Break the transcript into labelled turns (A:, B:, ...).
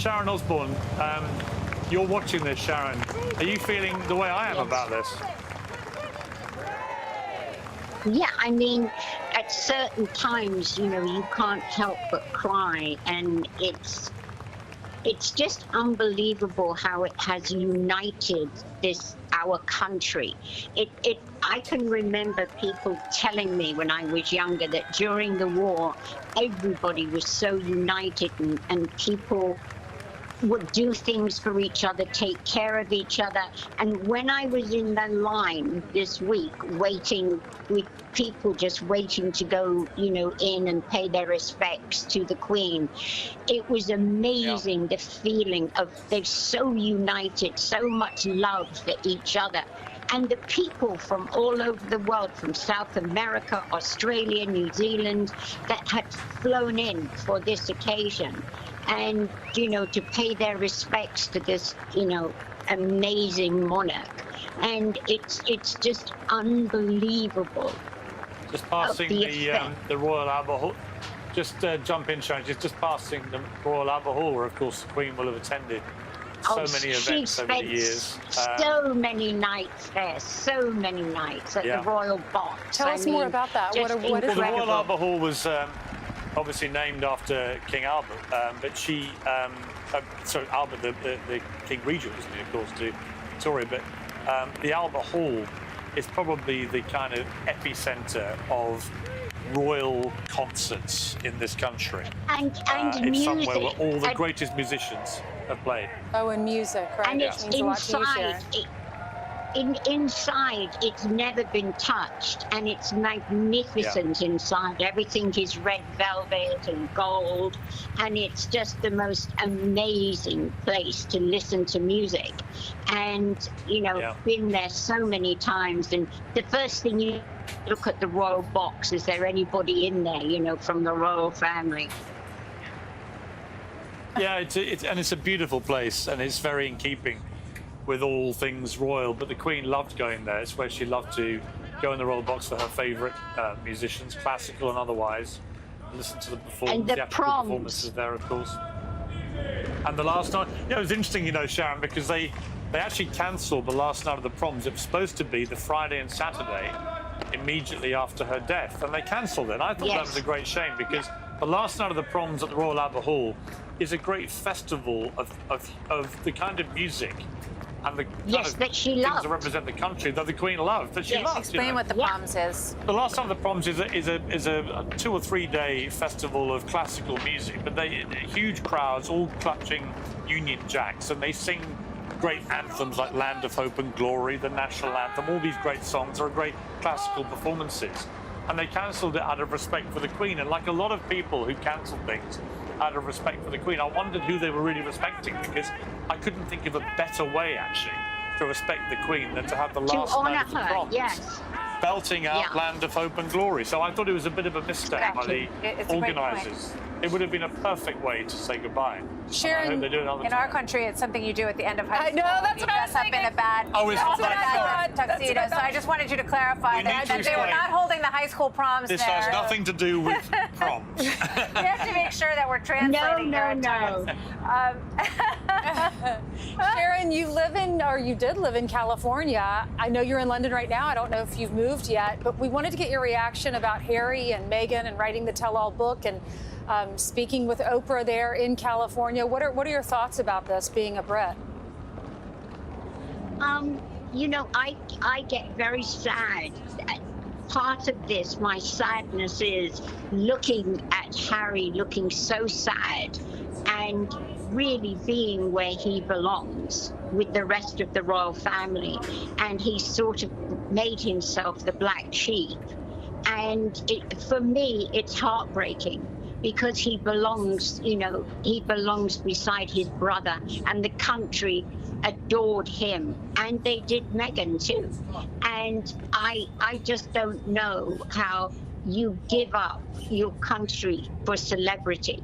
A: Sharon Osbourne, you're watching this, Sharon. Are you feeling the way I am about this?
B: Yeah, I mean, at certain times, you know, you can't help but cry, and it's just unbelievable how it has united our country. I can remember people telling me when I was younger that during the war, everybody was so united, and people would do things for each other, take care of each other. And when I was in the line this week, waiting with people just waiting to go, you know, in and pay their respects to the Queen, it was amazing, the feeling of they're so united, so much love for each other. And the people from all over the world, from South America, Australia, New Zealand, that had flown in for this occasion, and, you know, to pay their respects to this, you know, amazing monarch. And it's just unbelievable.
A: Just passing the Royal Albert Hall. Just jump in, Sharon. Just passing the Royal Albert Hall, where, of course, the Queen will have attended so many events over the years.
B: So many nights there, so many nights at the Royal Box.
C: Tell us more about that. What is
A: the Royal Albert Hall was obviously named after King Albert, but she, sorry, Albert, the King Regent, wasn't he, of course, to Victoria, but the Albert Hall is probably the kind of epicenter of royal concerts in this country.
B: And
A: it's
B: music.
A: somewhere where all the greatest musicians have played.
C: Oh, and music, right?
B: And it's inside. Inside, it's never been touched, and it's magnificent inside. Everything is red velvet and gold, and it's just the most amazing place to listen to music. And, you know, been there so many times, and the first thing you look at the Royal Box, is there anybody in there, you know, from the royal family?
A: Yeah, it's a beautiful place, and it's very in keeping with all things royal, but the Queen loved going there. It's where she loved to go in the Royal Box for her favourite musicians, classical and otherwise, and listen to the performances there, of course. And the last night, it was interesting, you know, Sharon, because they actually cancelled the last night of the proms. It was supposed to be the Friday and Saturday immediately after her death, and they cancelled it. And I thought that was a great shame, because the last night of the proms at the Royal Albert Hall is a great festival of the kind of music and the kind of
B: that she
A: things
B: loved.
A: that represent the country that the Queen loved, that she loved.
C: Explain what the proms is.
A: The last time of the proms is a 2 or 3 day festival of classical music, but huge crowds all clutching Union Jacks, and they sing great anthems like Land of Hope and Glory, the national anthem. All these great songs are great classical performances, and they cancelled it out of respect for the Queen. And like a lot of people who cancel things out of respect for the Queen, I wondered who they were really respecting, because I couldn't think of a better way, actually, to respect the Queen than to have the last night of the proms belting out Land of Hope and Glory. So I thought it was a bit of a mistake by the organisers. It would have been a perfect way to say goodbye.
C: Sharon,
A: I hope they do it another
D: in
A: time.
D: our country, it's something you do at the end of high school.
C: I know, that's what I was thinking.
D: In a bad tuxedo. So I just wanted you to clarify that they were not holding the high school proms
A: this
D: there.
A: This has nothing to do with proms.
D: We have to make sure that we're translating.
B: No.
C: Sharon, you did live in California. I know you're in London right now. I don't know if you've moved yet, but we wanted to get your reaction about Harry and Meghan and writing the tell-all book and speaking with Oprah there in California. What are your thoughts about this, being a Brit?
B: You know, I get very sad. Part of this, my sadness, is looking at Harry looking so sad and really being where he belongs with the rest of the royal family, and he sort of made himself the black sheep. And for me, it's heartbreaking, because he belongs, you know, he belongs beside his brother, and the country adored him, and they did Meghan too. And I just don't know how you give up your country for celebrity.